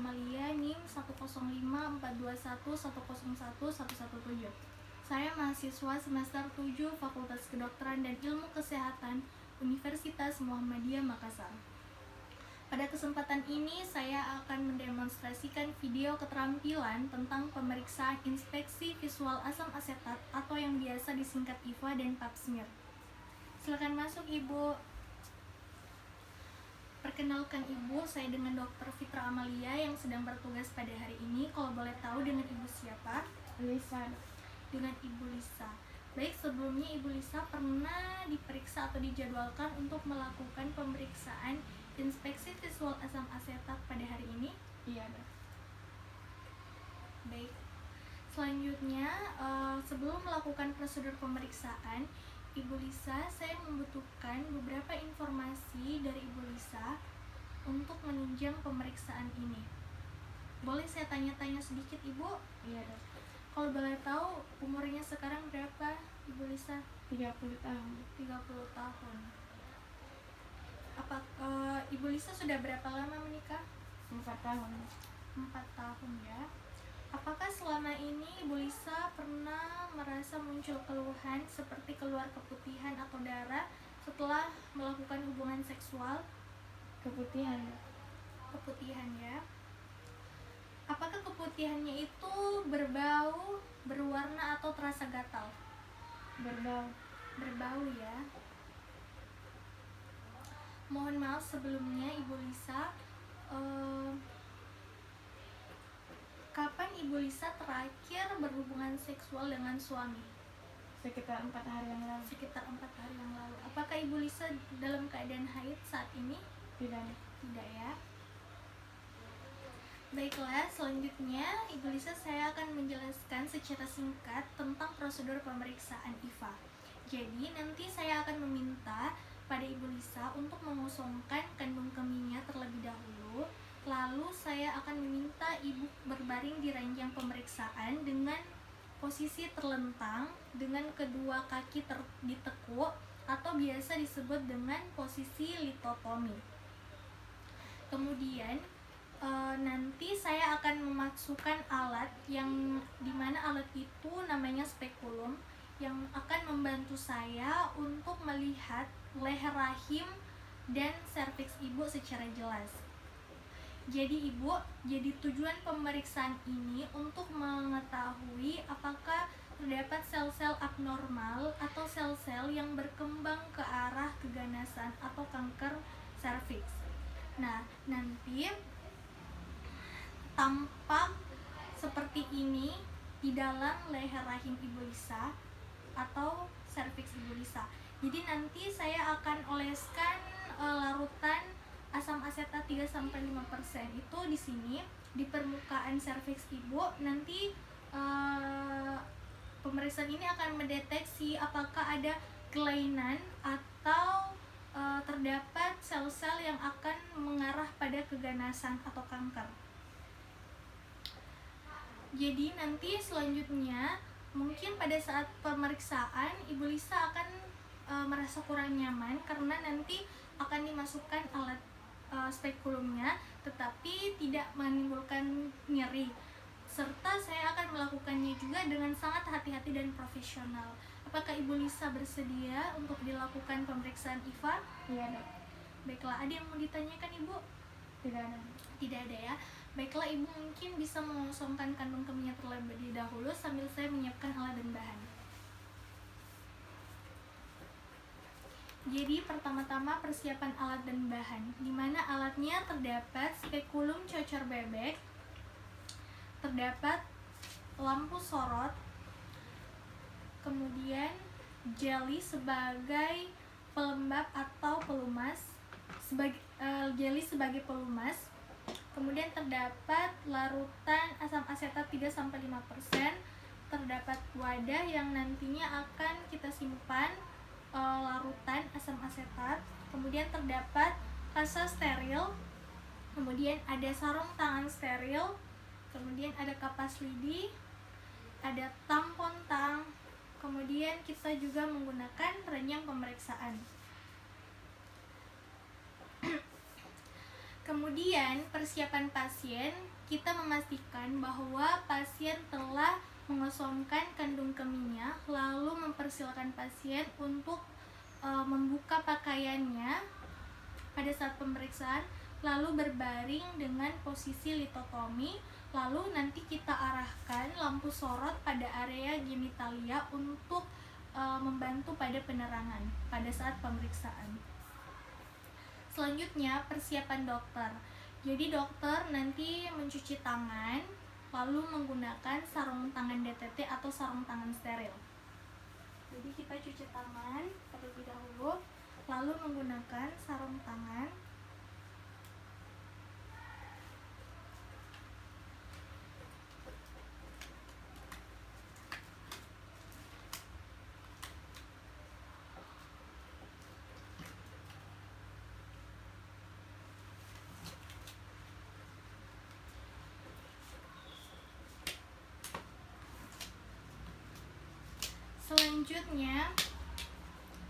Amalia, NIM 1054211011117. Saya mahasiswa semester 7 Fakultas Kedokteran dan Ilmu Kesehatan Universitas Muhammadiyah Makassar. Pada kesempatan ini saya akan mendemonstrasikan video keterampilan tentang pemeriksaan inspeksi visual asam asetat atau yang biasa disingkat IVA dan pap smear. Silakan masuk Ibu. Perkenalkan Ibu, saya dengan Dr. Fitra Amalia yang sedang bertugas pada hari ini. Kalau boleh tahu dengan Ibu siapa? Lisa. Dengan Ibu Lisa. Baik, sebelumnya Ibu Lisa pernah diperiksa atau dijadwalkan untuk melakukan pemeriksaan inspeksi visual asam asetat pada hari ini? Iya, Dok. Baik. Selanjutnya, sebelum melakukan prosedur pemeriksaan, Ibu Lisa, saya membutuhkan beberapa informasi dari Ibu Lisa untuk menunjang pemeriksaan ini. Boleh saya tanya-tanya sedikit, Ibu? Iya, Dok. Kalau boleh tahu, umurnya sekarang berapa, Ibu Lisa? 30 tahun. 30 tahun. Ibu Lisa sudah berapa lama menikah? 4 tahun. 4 tahun ya. Apakah selama ini Ibu Lisa pernah merasa muncul keluhan seperti keluar keputihan atau darah setelah melakukan hubungan seksual? Keputihan, Dok. Keputihan ya. Apakah keputihannya itu berbau, berwarna atau terasa gatal? Berbau. Berbau ya. Mohon maaf sebelumnya Ibu Lisa. Kapan Ibu Lisa terakhir berhubungan seksual dengan suami? Sekitar 4 hari yang lalu. Sekitar 4 hari yang lalu. Apakah Ibu Lisa dalam keadaan haid saat ini? Tidak. Tidak ya. Baiklah, selanjutnya Ibu Lisa saya akan menjelaskan secara singkat tentang prosedur pemeriksaan IVA. Jadi nanti saya akan meminta pada Ibu Lisa untuk mengosongkan kandung kemihnya terlebih dahulu. Lalu saya akan meminta Ibu berbaring di ranjang pemeriksaan dengan posisi terlentang dengan kedua kaki ditekuk atau biasa disebut dengan posisi litotomi. Kemudian nanti saya akan memasukkan alat yang dimana alat itu namanya spekulum yang akan membantu saya untuk melihat leher rahim dan serviks Ibu secara jelas. Jadi Ibu, jadi tujuan pemeriksaan ini untuk mengetahui apakah terdapat sel-sel abnormal atau sel-sel yang berkembang ke arah keganasan atau kanker serviks. Nah, nanti tampak seperti ini di dalam leher rahim Ibu Lisa atau serviks Ibu Lisa. Jadi nanti saya akan oleskan larutan asam asetat 3-5% itu di sini di permukaan serviks Ibu. Nanti pemeriksaan ini akan mendeteksi apakah ada kelainan atau terdapat sel-sel yang akan mengarah pada keganasan atau kanker. Jadi nanti selanjutnya mungkin pada saat pemeriksaan Ibu Lisa akan merasa kurang nyaman karena nanti akan dimasukkan alat spekulumnya tetapi tidak menimbulkan nyeri, serta saya akan melakukannya juga dengan sangat hati-hati dan profesional. Apakah Ibu Lisa bersedia untuk dilakukan pemeriksaan IVA? Iya, Dok. Baiklah, ada yang mau ditanyakan Ibu? Tidak ada. Tidak ada ya. Baiklah, Ibu mungkin bisa mengosongkan kandung kemihnya terlebih dahulu sambil saya menyiapkan alat dan bahan. Jadi pertama-tama persiapan alat dan bahan, di mana alatnya terdapat spekulum cocor bebek, terdapat lampu sorot, kemudian jeli sebagai pelembab atau pelumas, jeli sebagai pelumas, kemudian terdapat larutan asam asetat 3-5%, terdapat wadah yang nantinya akan kita simpan larutan asam asetat, kemudian terdapat kasa steril, kemudian ada sarung tangan steril, kemudian ada kapas lidi, ada tampon tang, kemudian kita juga menggunakan ranjang pemeriksaan. Kemudian persiapan pasien, kita memastikan bahwa pasien telah mengosongkan kandung kemihnya, lalu mempersilakan pasien untuk membuka pakaiannya pada saat pemeriksaan, lalu berbaring dengan posisi litotomi, lalu nanti kita arahkan lampu sorot pada area genitalia untuk membantu pada penerangan pada saat pemeriksaan. Selanjutnya persiapan dokter. Jadi dokter nanti mencuci tangan lalu menggunakan sarung tangan DTT atau sarung tangan steril. Jadi kita cuci tangan terlebih dahulu lalu menggunakan sarung tangan. Selanjutnya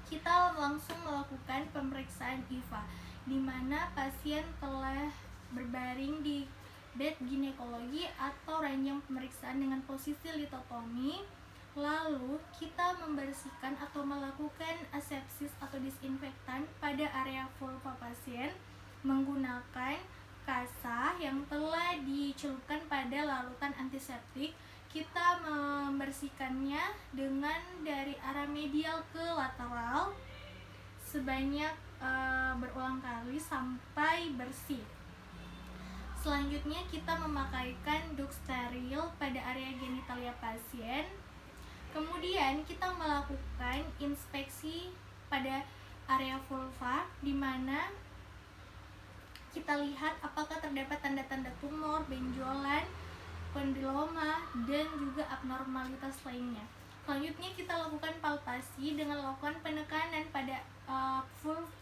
kita langsung melakukan pemeriksaan IVA, di mana pasien telah berbaring di bed ginekologi atau ranjang pemeriksaan dengan posisi litotomi. Lalu kita membersihkan atau melakukan asepsis atau disinfektan pada area vulva pasien menggunakan kasa yang telah dicelupkan pada larutan antiseptik. Kita membersihkannya dengan dari arah medial ke lateral sebanyak berulang kali sampai bersih. Selanjutnya kita memakaikan duk steril pada area genitalia pasien. Kemudian kita melakukan inspeksi pada area vulva, di mana kita lihat apakah terdapat tanda-tanda tumor, benjolan, kondiloma, dan juga abnormalitas lainnya. Selanjutnya kita lakukan palpasi dengan melakukan penekanan pada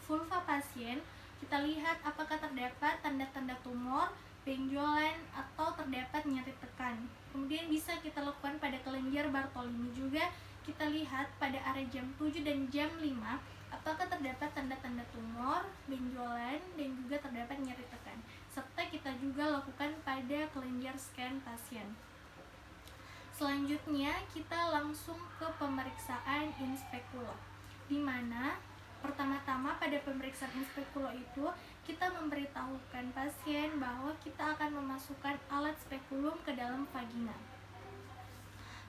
vulva pasien. Kita lihat apakah terdapat tanda-tanda tumor, benjolan, atau terdapat nyeri tekan. Kemudian bisa kita lakukan pada kelenjar Bartolini juga. Kita lihat pada area jam 7 dan jam 5 apakah terdapat tanda-tanda tumor, benjolan, dan juga terdapat nyeri tekan. Serta kita juga lakukan pada kelenjar scan pasien. Selanjutnya kita langsung ke pemeriksaan inspekulo, di mana pertama-tama pada pemeriksaan inspekulo itu kita memberitahukan pasien bahwa kita akan memasukkan alat spekulum ke dalam vagina.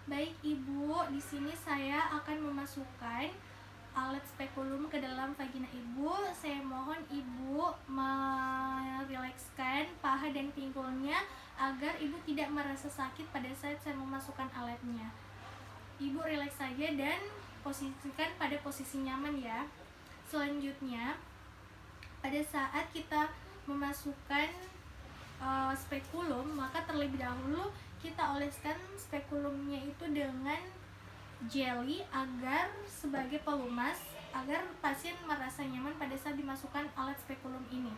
Baik Ibu, di sini saya akan memasukkan alat spekulum ke dalam vagina Ibu. Saya mohon Ibu merilekskan paha dan pinggulnya agar Ibu tidak merasa sakit pada saat saya memasukkan alatnya. Ibu rileks saja dan posisikan pada posisi nyaman ya. Selanjutnya, pada saat kita memasukkan spekulum, maka terlebih dahulu kita oleskan spekulumnya itu dengan jelly agar sebagai pelumas, agar pasien merasa nyaman pada saat dimasukkan alat spekulum ini.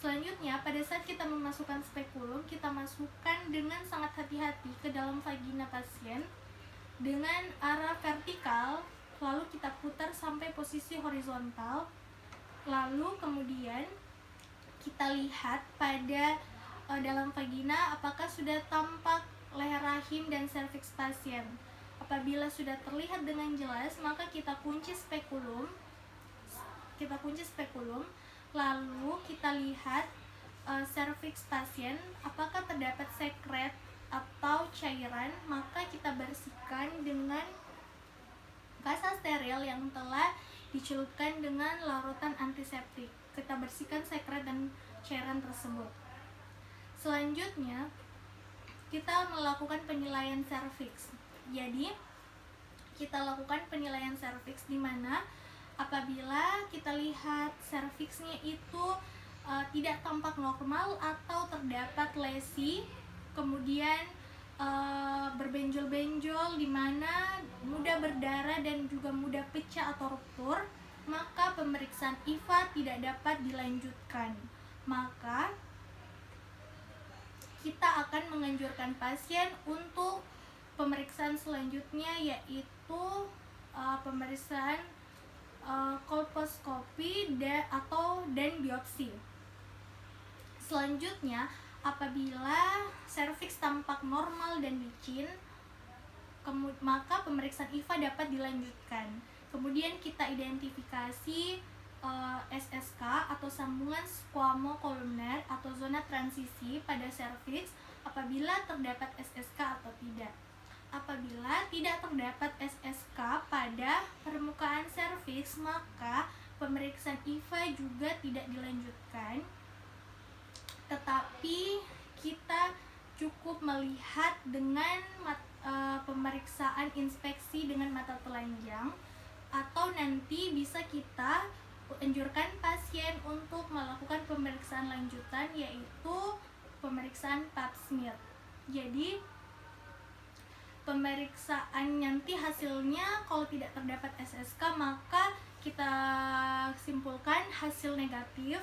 Selanjutnya, pada saat kita memasukkan spekulum, kita masukkan dengan sangat hati-hati ke dalam vagina pasien dengan arah vertikal, lalu kita putar sampai posisi horizontal. Lalu kemudian kita lihat pada dalam vagina apakah sudah tampak leher rahim dan serviks pasien. Apabila sudah terlihat dengan jelas, maka kita kunci spekulum. Lalu kita lihat serviks pasien apakah terdapat sekret atau cairan, maka kita bersihkan dengan kasa steril yang telah dicelupkan dengan larutan antiseptik. Kita bersihkan sekret dan cairan tersebut. Selanjutnya kita melakukan penilaian serviks. Jadi kita lakukan penilaian serviks, di mana apabila kita lihat serviksnya itu tidak tampak normal atau terdapat lesi, kemudian berbenjol-benjol, di mana mudah berdarah dan juga mudah pecah atau ruptur, maka pemeriksaan IVA tidak dapat dilanjutkan. Maka kita akan menganjurkan pasien untuk pemeriksaan selanjutnya, yaitu pemeriksaan kolposkopi dan biopsi. Selanjutnya, apabila serviks tampak normal dan licin, maka pemeriksaan IVA dapat dilanjutkan. Kemudian kita identifikasi SSK atau sambungan squamocolumnar atau zona transisi pada serviks apabila terdapat SSK atau tidak. Apabila tidak terdapat SSK pada permukaan serviks, maka pemeriksaan IVA juga tidak dilanjutkan. Tetapi kita cukup melihat dengan pemeriksaan inspeksi dengan mata telanjang, atau nanti bisa kita anjurkan pasien untuk melakukan pemeriksaan lanjutan, yaitu pemeriksaan pap smear. Jadi pemeriksaan nanti hasilnya kalau tidak terdapat SSK, maka kita simpulkan hasil negatif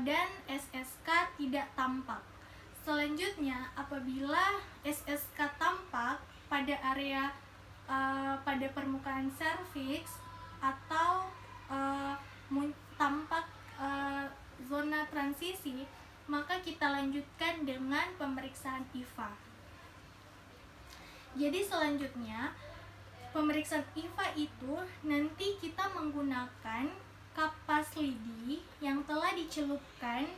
dan SSK tidak tampak. Selanjutnya, apabila SSK tampak pada area pada permukaan serviks atau tampak zona transisi, maka kita lanjutkan dengan pemeriksaan IVA. Jadi selanjutnya, pemeriksaan IVA itu nanti kita menggunakan kapas lidi yang telah dicelupkan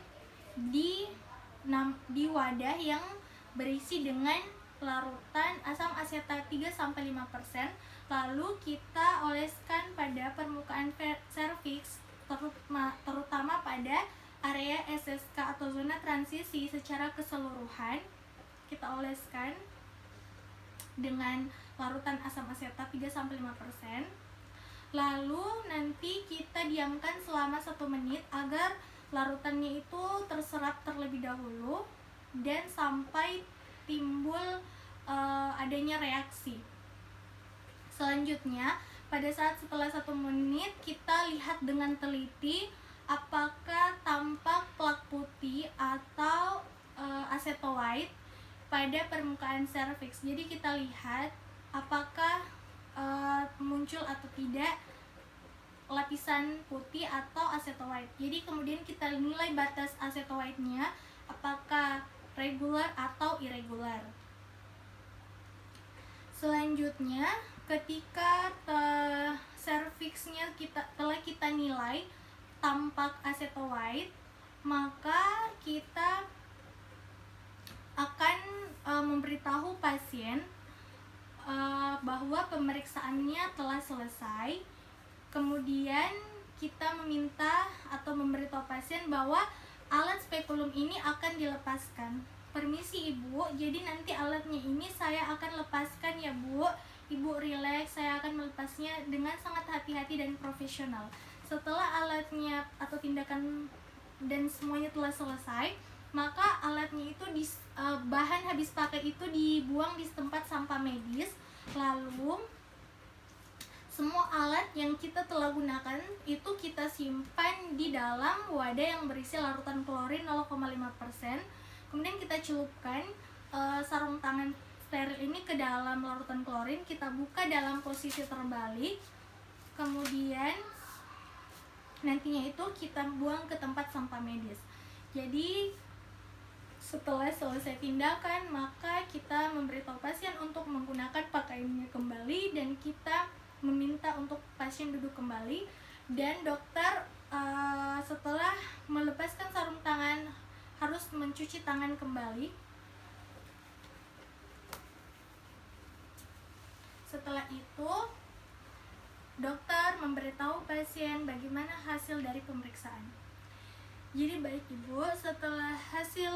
di wadah yang berisi dengan larutan asam asetat 3-5%, lalu kita oleskan pada permukaan serviks, terutama pada area SSK atau zona transisi secara keseluruhan. Kita oleskan dengan larutan asam asetat 3-5%. Lalu nanti kita diamkan selama 1 menit agar larutannya itu terserap terlebih dahulu dan sampai timbul adanya reaksi. Selanjutnya, pada saat setelah 1 menit kita lihat dengan teliti apakah tampak plak putih atau aceto white pada permukaan serviks. Jadi kita lihat apakah muncul atau tidak lapisan putih atau aceto white. Jadi kemudian kita nilai batas aceto white-nya apakah regular atau irregular. Selanjutnya, ketika serviksnya telah kita nilai tampak aceto white, maka kita akan memberitahu pasien bahwa pemeriksaannya telah selesai. Kemudian kita meminta atau memberitahu pasien bahwa alat spekulum ini akan dilepaskan. Permisi Ibu, jadi nanti alatnya ini saya akan lepaskan ya Bu. Ibu relax, saya akan melepasnya dengan sangat hati-hati dan profesional. Setelah alatnya atau tindakan dan semuanya telah selesai, maka alatnya itu bahan habis pakai itu dibuang di tempat sampah medis. Lalu semua alat yang kita telah gunakan itu kita simpan di dalam wadah yang berisi larutan klorin 0,5%. Kemudian kita celupkan sarung tangan steril ini ke dalam larutan klorin, kita buka dalam posisi terbalik. Kemudian nantinya itu kita buang ke tempat sampah medis. Jadi setelah selesai tindakan, maka kita memberitahu pasien untuk menggunakan pakaiannya kembali dan kita meminta untuk pasien duduk kembali, dan dokter setelah melepaskan sarung tangan harus mencuci tangan kembali. Setelah itu dokter memberitahu pasien bagaimana hasil dari pemeriksaan. Jadi baik Ibu, setelah hasil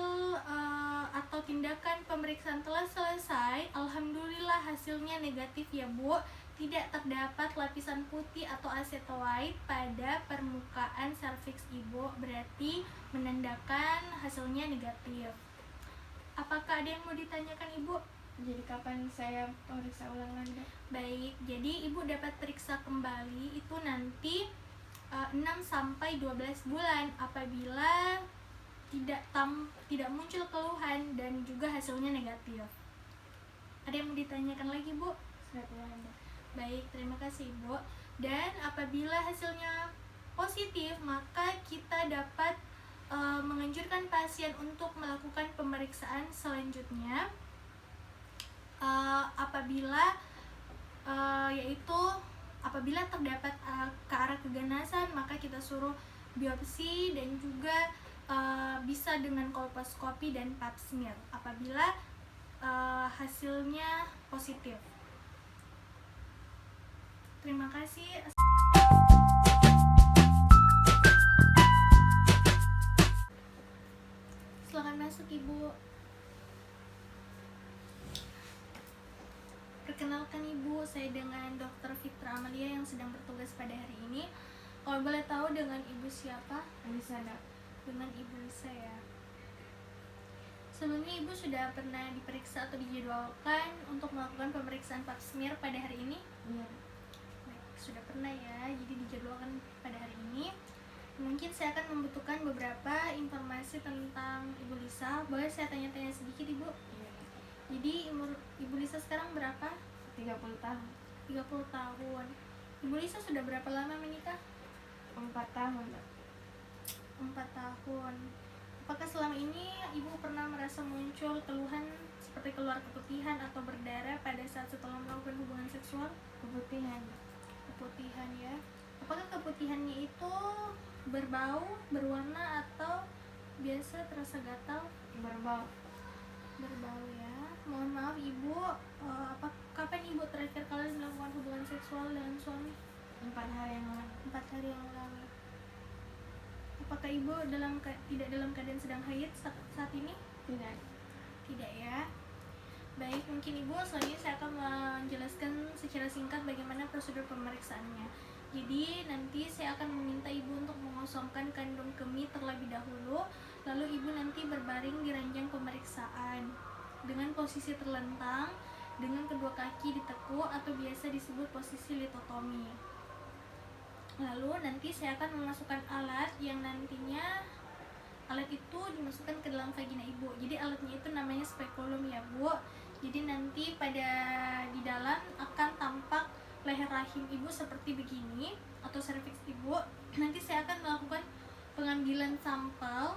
atau tindakan pemeriksaan telah selesai, alhamdulillah hasilnya negatif ya Bu. Tidak terdapat lapisan putih atau aceto white pada permukaan serviks Ibu, berarti menandakan hasilnya negatif. Apakah ada yang mau ditanyakan Ibu? Jadi kapan saya periksa ulang lagi? Baik, jadi Ibu dapat periksa kembali itu nanti 6-12 bulan apabila tidak muncul keluhan dan juga hasilnya negatif. Ada yang mau ditanyakan lagi Bu? Sudah tidak ada. Baik, terima kasih Ibu. Dan apabila hasilnya positif, maka kita dapat menganjurkan pasien untuk melakukan pemeriksaan selanjutnya apabila yaitu apabila terdapat ke arah keganasan, maka kita suruh biopsi dan juga bisa dengan kolposkopi dan pap smear apabila hasilnya positif. Terima kasih. Silakan masuk, Ibu. Perkenalkan, Ibu, saya dengan Dr. Fitra Amalia yang sedang bertugas pada hari ini. Kalau boleh tahu dengan Ibu siapa? Alisada. Dengan Ibu Lisa ya. Sebelumnya Ibu sudah pernah diperiksa atau dijadwalkan untuk melakukan pemeriksaan pap smear pada hari ini? Iya. Baik, sudah pernah ya, jadi dijadwalkan pada hari ini. Mungkin saya akan membutuhkan beberapa informasi tentang Ibu Lisa. Boleh saya tanya-tanya sedikit, Ibu? Iya. Jadi umur Ibu Lisa sekarang berapa? 30 tahun. 30 tahun. Ibu Lisa sudah berapa lama menikah? 4 tahun, Mbak. 4 tahun. Apakah selama ini Ibu pernah merasa muncul keluhan seperti keluar keputihan atau berdarah pada saat setelah melakukan hubungan seksual? Keputihan. Keputihan ya. Apakah keputihannya itu berbau, berwarna, atau biasa terasa gatal? Berbau. Berbau ya. Mohon maaf Ibu, kapan Ibu terakhir kali melakukan hubungan seksual dengan suami? 4 hari yang lalu. 4 hari yang lalu. Apakah Ibu tidak dalam keadaan sedang haid saat ini? Tidak. Tidak ya. Baik, mungkin Ibu selanjutnya saya akan menjelaskan secara singkat bagaimana prosedur pemeriksaannya. Jadi nanti saya akan meminta Ibu untuk mengosongkan kandung kemih terlebih dahulu, lalu Ibu nanti berbaring di ranjang pemeriksaan dengan posisi terlentang, dengan kedua kaki ditekuk atau biasa disebut posisi litotomi. Lalu nanti saya akan memasukkan alat yang nantinya alat itu dimasukkan ke dalam vagina Ibu. Jadi alatnya itu namanya spekulum ya, Bu. Jadi nanti di dalam akan tampak leher rahim Ibu seperti begini atau serviks Ibu. Nanti saya akan melakukan pengambilan sampel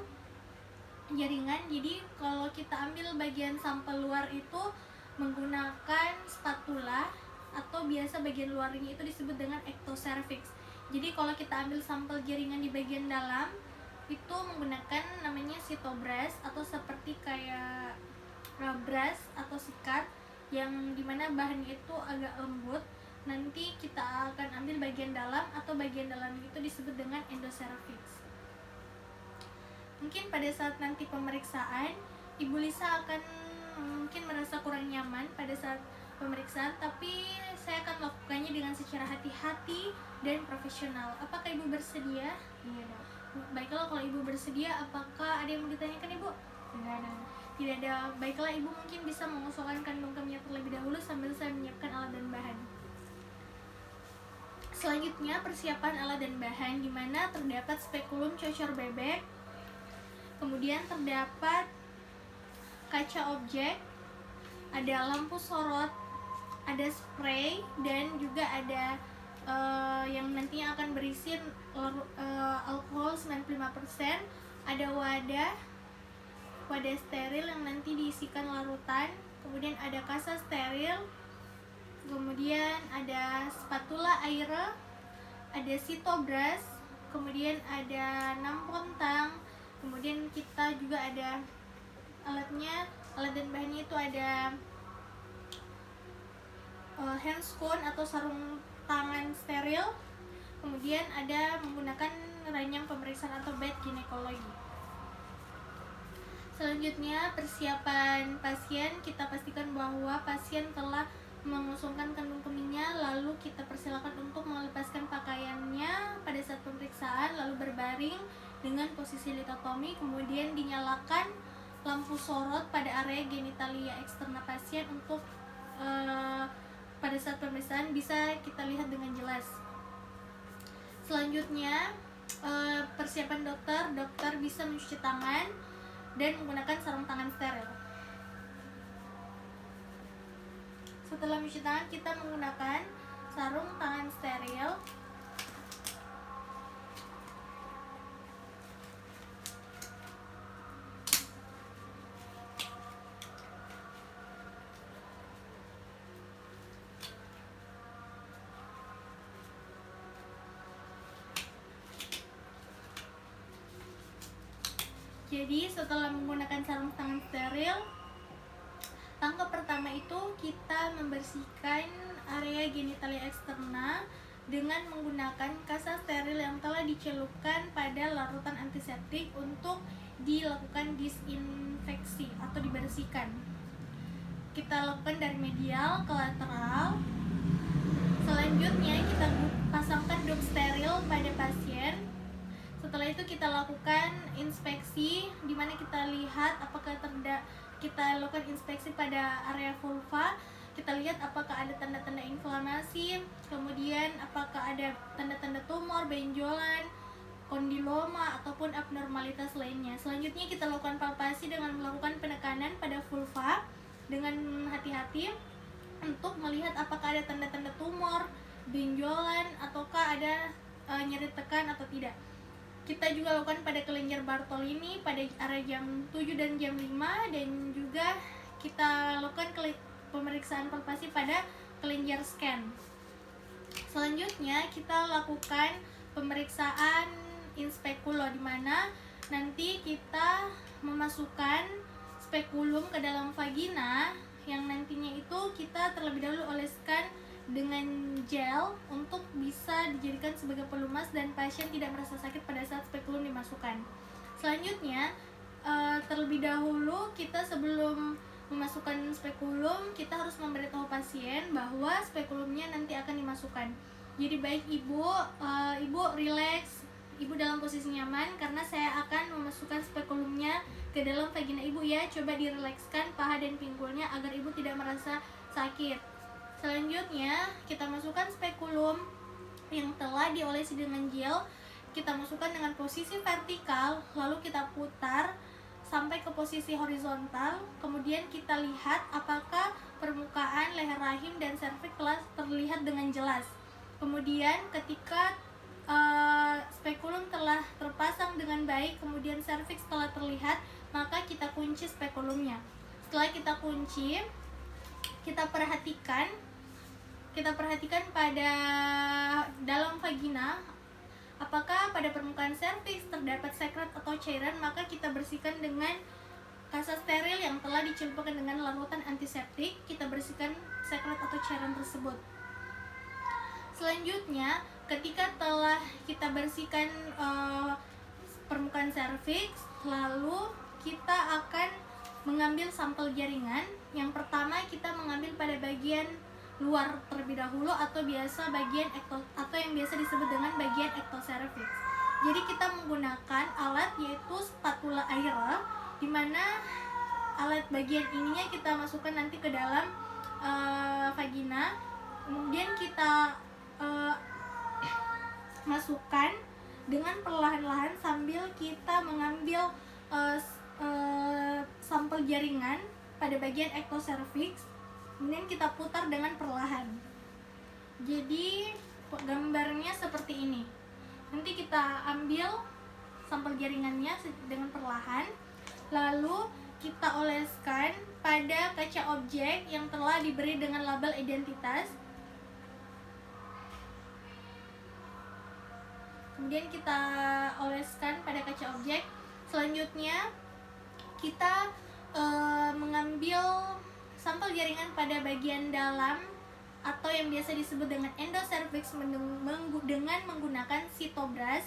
jaringan. Jadi kalau kita ambil bagian sampel luar itu menggunakan spatula atau biasa bagian luarnya itu disebut dengan ectocervix. Jadi kalau kita ambil sampel jaringan di bagian dalam itu menggunakan namanya sitobras atau seperti kayak brush atau sikat yang dimana bahannya itu agak lembut. Nanti kita akan ambil bagian dalam atau bagian dalam itu disebut dengan endocervix. Mungkin pada saat nanti pemeriksaan Ibu Lisa akan mungkin merasa kurang nyaman pada saat pemeriksaan, tapi saya akan melakukannya dengan secara hati-hati dan profesional. Apakah Ibu bersedia? Iya, Dok. Baiklah, kalau Ibu bersedia, apakah ada yang mau ditanyakan, Ibu? Tidak ada. Tidak ada. Baiklah, Ibu mungkin bisa mengosongkan kandung kemihnya terlebih dahulu sambil saya menyiapkan alat dan bahan. Selanjutnya persiapan alat dan bahan, di mana terdapat spekulum cocor bebek, kemudian terdapat kaca objek, ada lampu sorot, ada spray, dan juga ada yang nantinya akan berisi alkohol 95%, ada wadah steril yang nanti diisikan larutan, kemudian ada kasa steril, kemudian ada spatula air, ada sitobras, kemudian ada nampon tang, kemudian kita juga ada alat dan bahannya itu ada handscone atau sarung tangan steril, kemudian ada menggunakan ranjang pemeriksaan atau bed ginekologi. Selanjutnya persiapan pasien, kita pastikan bahwa pasien telah mengosongkan kandung kemihnya, lalu kita persilakan untuk melepaskan pakaiannya pada saat pemeriksaan, lalu berbaring dengan posisi litotomi, kemudian dinyalakan lampu sorot pada area genitalia eksterna pasien untuk pada saat pemeriksaan bisa kita lihat dengan jelas. Selanjutnya persiapan dokter bisa mencuci tangan dan menggunakan sarung tangan steril. Setelah mencuci tangan, kita menggunakan sarung tangan steril. Jadi setelah menggunakan sarung tangan steril, langkah pertama itu kita membersihkan area genitalia eksterna dengan menggunakan kasa steril yang telah dicelupkan pada larutan antiseptik untuk dilakukan disinfeksi atau dibersihkan. Kita lakukan dari medial ke lateral. Selanjutnya kita pasangkan dop steril pada pasien. Setelah itu kita lakukan inspeksi, di mana kita lihat apakah kita lakukan inspeksi pada area vulva. Kita lihat apakah ada tanda-tanda inflamasi, kemudian apakah ada tanda-tanda tumor, benjolan, kondiloma, ataupun abnormalitas lainnya. Selanjutnya kita lakukan palpasi dengan melakukan penekanan pada vulva dengan hati-hati untuk melihat apakah ada tanda-tanda tumor, benjolan, ataukah ada nyeri tekan atau tidak. Kita juga lakukan pada kelenjar Bartolini pada area jam 7 dan jam 5, dan juga kita lakukan pemeriksaan palpasi pada kelenjar scan. Selanjutnya kita lakukan pemeriksaan inspekulo, di mana nanti kita memasukkan spekulum ke dalam vagina, yang nantinya itu kita terlebih dahulu oleskan dengan gel untuk bisa dijadikan sebagai pelumas dan pasien tidak merasa sakit pada saat spekulum dimasukkan. Selanjutnya terlebih dahulu kita sebelum memasukkan spekulum, kita harus memberitahu pasien bahwa spekulumnya nanti akan dimasukkan. Jadi baik ibu relax, ibu dalam posisi nyaman, karena saya akan memasukkan spekulumnya ke dalam vagina ibu ya. Coba direlakskan paha dan pinggulnya agar ibu tidak merasa sakit. Selanjutnya kita masukkan spekulum yang telah diolesi dengan gel. Kita masukkan dengan posisi vertikal, lalu kita putar sampai ke posisi horizontal. Kemudian kita lihat apakah permukaan leher rahim dan serviks telah terlihat dengan jelas. Kemudian ketika spekulum telah terpasang dengan baik, kemudian serviks telah terlihat, maka kita kunci spekulumnya. Setelah kita kunci, kita perhatikan pada dalam vagina apakah pada permukaan serviks terdapat sekret atau cairan, maka kita bersihkan dengan kasa steril yang telah dicelupkan dengan larutan antiseptik. Kita bersihkan sekret atau cairan tersebut. Selanjutnya, ketika telah kita bersihkan permukaan serviks, lalu kita akan mengambil sampel jaringan. Yang pertama kita mengambil pada bagian luar terlebih dahulu, atau atau yang biasa disebut dengan bagian ektoserviks. Jadi kita menggunakan alat yaitu spatula air, di mana alat bagian ininya kita masukkan nanti ke dalam vagina. Kemudian kita masukkan dengan perlahan-lahan sambil kita mengambil sampel jaringan pada bagian ektoserviks. Kemudian kita putar dengan perlahan. Jadi gambarnya seperti ini. Nanti kita ambil sampel jaringannya dengan perlahan, lalu kita oleskan pada kaca objek yang telah diberi dengan label identitas. Kemudian kita oleskan pada kaca objek. Selanjutnya kita mengambil sampel jaringan pada bagian dalam atau yang biasa disebut dengan endocervix dengan menggunakan sitobras,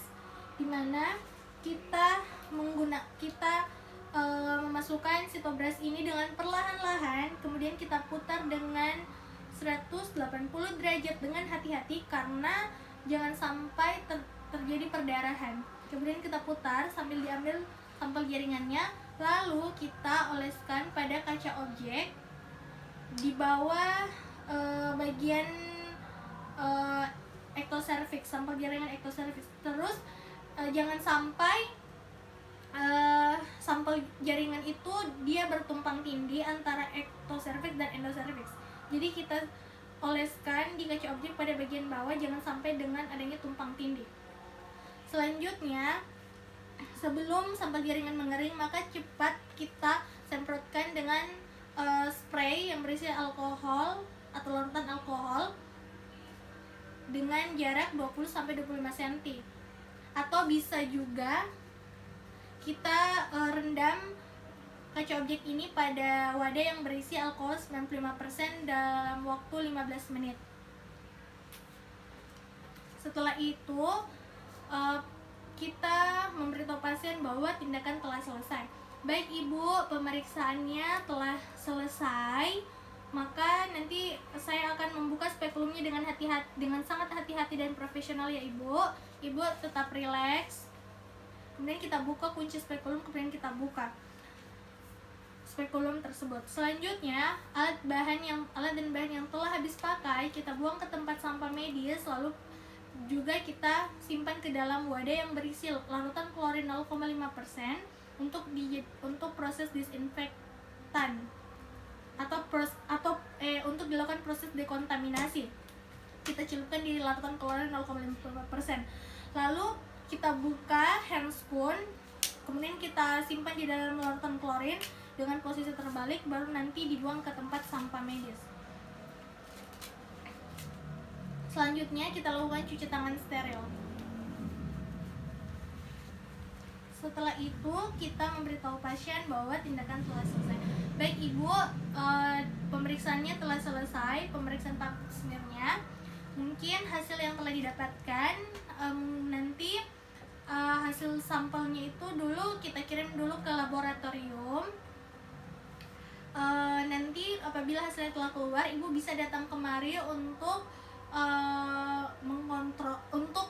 di mana kita memasukkan sitobras ini dengan perlahan-lahan. Kemudian kita putar dengan 180 derajat dengan hati-hati karena jangan sampai terjadi perdarahan. Kemudian kita putar sambil diambil sampel jaringannya, lalu kita oleskan pada kaca objek di bawah bagian ektoserviks, sampel jaringan ektoserviks. Terus jangan sampai sampel jaringan itu dia bertumpang tindih antara ektoserviks dan endoserviks. Jadi kita oleskan di kaca objek pada bagian bawah, jangan sampai dengan adanya tumpang tindih. Selanjutnya, sebelum sampel jaringan mengering, maka cepat kita semprotkan dengan spray yang berisi alkohol atau larutan alkohol dengan jarak 20-25 cm. Atau bisa juga kita rendam kaca objek ini pada wadah yang berisi alkohol 95% dalam waktu 15 menit. Setelah itu kita memberitahu pasien bahwa tindakan telah selesai. Baik Ibu, pemeriksaannya telah selesai, maka nanti saya akan membuka spekulumnya dengan sangat hati-hati dan profesional ya Ibu. Ibu tetap rileks. Kemudian kita buka kunci spekulum, kemudian kita buka spekulum tersebut. Selanjutnya, alat dan bahan yang telah habis pakai kita buang ke tempat sampah medis, lalu juga kita simpan ke dalam wadah yang berisi larutan klorin 0,5% untuk proses disinfektan atau untuk dilakukan proses dekontaminasi. Kita celupkan di larutan klorin 0,5%. Lalu kita buka handscoon, kemudian kita simpan di dalam larutan klorin dengan posisi terbalik, baru nanti dibuang ke tempat sampah medis. Selanjutnya kita lakukan cuci tangan steril. Setelah itu kita memberitahu pasien bahwa tindakan telah selesai. Baik Ibu, pemeriksaannya telah selesai, pemeriksaan pap smearnya. Mungkin hasil yang telah didapatkan nanti hasil sampelnya itu dulu kita kirim dulu ke laboratorium. Nanti apabila hasilnya telah keluar, Ibu bisa datang kemari untuk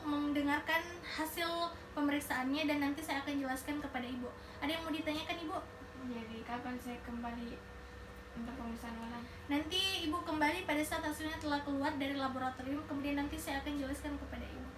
mendengarkan hasil pemeriksaannya, dan nanti saya akan jelaskan kepada Ibu. Ada yang mau ditanyakan Ibu? Jadi kapan saya kembali untuk pemeriksaan ulang? Nanti Ibu kembali pada saat hasilnya telah keluar dari laboratorium, kemudian nanti saya akan jelaskan kepada Ibu.